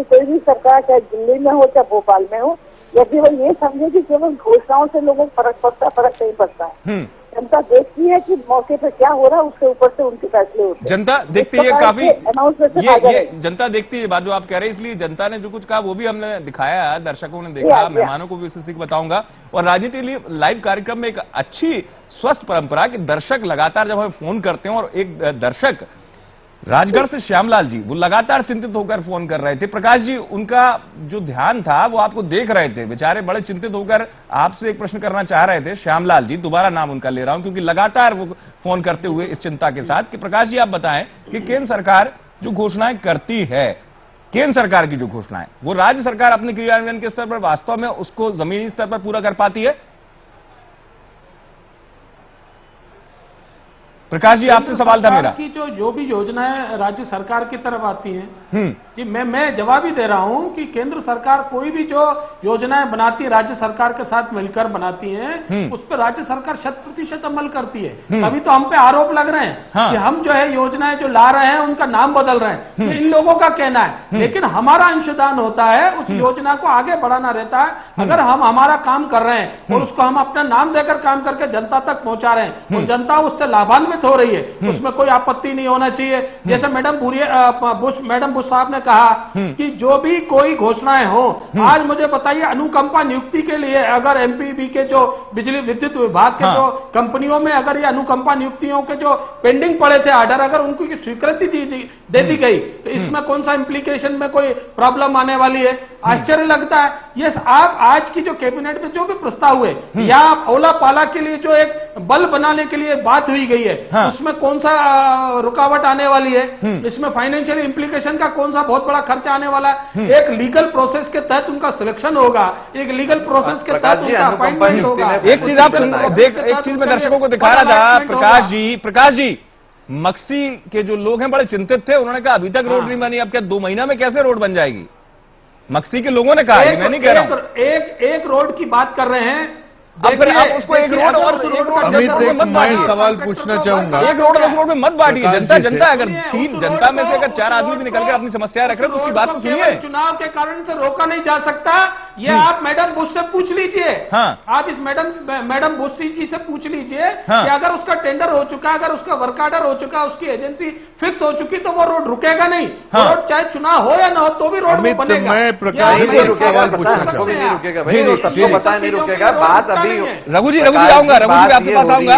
कोई भी सरकार चाहे दिल्ली में हो चाहे भोपाल में हो, यदि वो ये समझे कि केवल घोषणाओं से लोगों को फर्क पड़ता है, फर्क नहीं पड़ता है। जनता देखती है कि मौके पे क्या हो रहा है, उसके ऊपर से उनके फैसले होते हैं। जनता देखती है काफी, अनाउंसमेंट ये जनता देखती है बात जो आप कह रहे हैं, इसलिए जनता ने जो कुछ कहा वो भी हमने दिखाया, दर्शकों ने देखा, मेहमानों को भी इस स्थिति बताऊंगा। और राजनीति लिए लाइव कार्यक्रम में एक अच्छी स्वस्थ परंपरा कि दर्शक लगातार जब हमें फोन करते हैं, और एक दर्शक राजगढ़ से श्यामलाल जी, वो लगातार चिंतित होकर फोन कर रहे थे। प्रकाश जी, उनका जो ध्यान था वो आपको देख रहे थे, बेचारे बड़े चिंतित होकर आपसे एक प्रश्न करना चाह रहे थे। श्यामलाल जी, दोबारा नाम उनका ले रहा हूं क्योंकि लगातार वो फोन करते हुए इस चिंता के साथ कि प्रकाश जी आप बताएं कि केंद्र सरकार जो घोषणाएं करती है, केंद्र सरकार की जो घोषणाएं, वो राज्य सरकार अपने क्रियान्वयन के स्तर पर वास्तव में उसको जमीनी स्तर पर पूरा कर पाती है? प्रकाश जी, आपसे सवाल था मेरा कि जो भी योजनाएं राज्य सरकार की तरफ आती हैं, जी मैं जवाब ही दे रहा हूं कि केंद्र सरकार कोई भी जो योजनाएं बनाती है राज्य सरकार के साथ मिलकर बनाती हैं, उस पर राज्य सरकार 100% अमल करती है। अभी तो हम पे आरोप लग रहे हैं कि हम जो है योजनाएं जो ला रहे हैं उनका नाम बदल रहे हैं, इन लोगों का कहना है, लेकिन हमारा अंशदान होता है उस योजना को आगे बढ़ाना रहता है। अगर हम हमारा काम कर रहे हैं और उसको हम अपना नाम देकर काम करके जनता तक पहुंचा रहे हैं और जनता उससे लाभान्वित हो रही है, उसमें कोई आपत्ति नहीं होना चाहिए। जैसे मैडम बुश साहब ने कहा कि जो भी कोई घोषणाएं हो, आज मुझे बताइए अनुकंपा नियुक्ति के लिए अगर एमपीबी के जो बिजली विद्युत विभाग के जो कंपनियों में अगर ये अनुकंपा नियुक्तियों के जो पेंडिंग पड़े थे आर्डर, अगर उनको स्वीकृति दे दी गई तो इसमें कौन सा इंप्लीकेशन में कोई प्रॉब्लम आने वाली है? आश्चर्य लगता है। ये आप आज की जो कैबिनेट में जो भी प्रस्ताव हुए या ओला पाला के लिए जो एक बल बनाने के लिए बात हुई गई है, उसमें कौन सा रुकावट आने वाली है? इसमें फाइनेंशियल इंप्लीकेशन का कौन सा बहुत बड़ा खर्चा आने वाला है? एक लीगल प्रोसेस के तहत उनका सिलेक्शन होगा, एक लीगल प्रोसेस के तहत उनका अपॉइंटमेंट होगा। एक चीज आप एक चीज मैं दर्शकों को दिखा रहा था, प्रकाश जी, मक्सी के जो लोग हैं बड़े चिंतित थे, उन्होंने कहा अभी तक रोड नहीं बनी, अब क्या 2 महीना में कैसे रोड बन जाएगी? मक्सी के लोगों ने कहा, मैं नहीं कह रहा हूं। एक रोड की बात कर रहे हैं, अब फिर आप उसको एक रोड और मैं सवाल पूछना चाहूंगा, एक रोड 10 रोड में मत बांटिए। जनता अगर 3 जनता में से अगर 4 आदमी भी निकलकर अपनी समस्या रख रहे हैं तो उसकी बात तो सुनिए। चुनाव के कारण से रोका नहीं जा सकता, ये आप मैडम बुश से पूछ लीजिए। आप इस मैडम बुश जी से पूछ लीजिए कि अगर उसका टेंडर हो चुका, अगर उसका वर्क ऑर्डर हो चुका, उसकी एजेंसी फिक्स हो चुकी, तो वो रोड रुकेगा नहीं। रोड चाहे चुनाव हो या ना हो तो भी रोड बनेगा। मैं प्रकाश जी से सवाल पूछना चाहूंगा। नहीं रुकेगा। बात रघु जी आऊंगा, रघु जी आपके पास आऊंगा,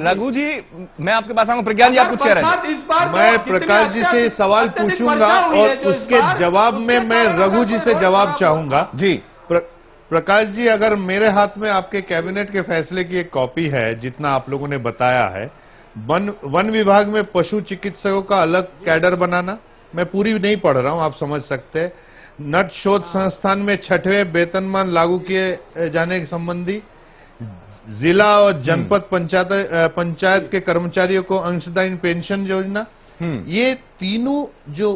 रघु जी मैं आपके पास आऊंगा। प्रज्ञान जी आप कुछ कह रहे हैं? मैं प्रकाश जी से सवाल पूछूंगा और उसके जवाब में मैं रघु जी से जवाब चाहूंगा। जी प्रकाश जी, अगर मेरे हाथ में आपके कैबिनेट के फैसले की एक कॉपी है, जितना आप लोगों ने बताया है, वन विभाग में पशु चिकित्सकों का अलग कैडर बनाना, मैं पूरी नहीं पढ़ रहा हूं, आप समझ सकते हैं। नट शोध संस्थान में 6वें वेतनमान लागू किए जाने के संबंधी, जिला और जनपद पंचायत के कर्मचारियों को अंशदायी पेंशन योजना, ये तीनों जो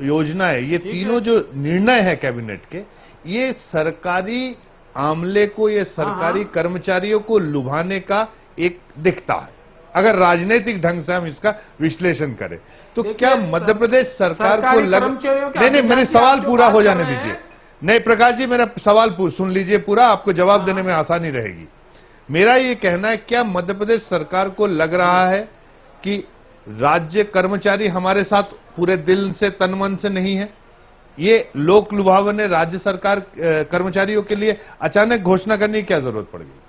योजना है, ये तीनों जो निर्णय है कैबिनेट के, ये सरकारी आमले को, ये सरकारी कर्मचारियों को लुभाने का एक दिखता है। अगर राजनीतिक ढंग से हम इसका विश्लेषण करें तो क्या मध्य प्रदेश सरकार को नहीं, मेरे सवाल पूरा हो जाने दीजिए। नहीं प्रकाश जी, मेरा सवाल सुन लीजिए पूरा, आपको जवाब देने में आसानी रहेगी। मेरा ये कहना है, क्या मध्य प्रदेश सरकार को लग रहा है कि राज्य कर्मचारी हमारे साथ पूरे दिल से तन मन से नहीं है? ये लोक लुभावन ने राज्य सरकार कर्मचारियों के लिए अचानक घोषणा करने की क्या जरूरत पड़ गई?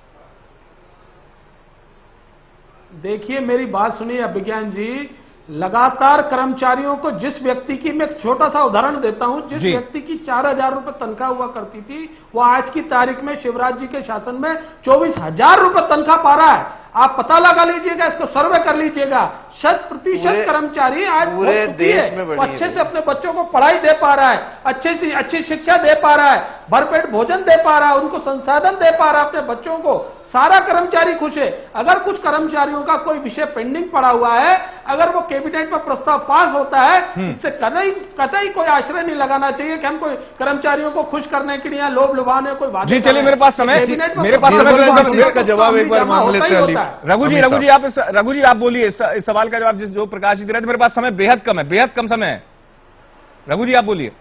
देखिए मेरी बात सुनिए अभिज्ञान जी, लगातार कर्मचारियों को, जिस व्यक्ति की, मैं एक छोटा सा उदाहरण देता हूं, जिस व्यक्ति की 4000 रुपए तनख्वाह हुआ करती थी, वो आज की तारीख में शिवराज जी के शासन में 24,000 रुपए तनख्वाह पा रहा है। आप पता लगा लीजिएगा, इसको सर्वे कर लीजिएगा। 100% कर्मचारी आज पूरे देश में अच्छे से अपने बच्चों को पढ़ाई दे पा रहा है, अच्छी शिक्षा दे पा रहा है, भरपेट भोजन दे पा रहा है, उनको संसाधन दे पा रहा है अपने बच्चों को। सारा कर्मचारी खुश है। अगर कुछ कर्मचारियों का कोई विषय पेंडिंग पड़ा हुआ है, अगर वो कैबिनेट में प्रस्ताव पास होता है, इससे कतई कोई आश्रय नहीं लगाना चाहिए कि हम कोई कर्मचारियों को खुश करने के लिए लोभ लुभाने कोई बात। जी चलिए, मेरे पास समय का जवाब एक बार मांग लेते हैं। रघु जी आप बोलिए इस सवाल का जवाब जो प्रकाश जी दे रहे थे। मेरे पास समय बेहद कम है, बेहद कम समय है। रघु जी आप बोलिए।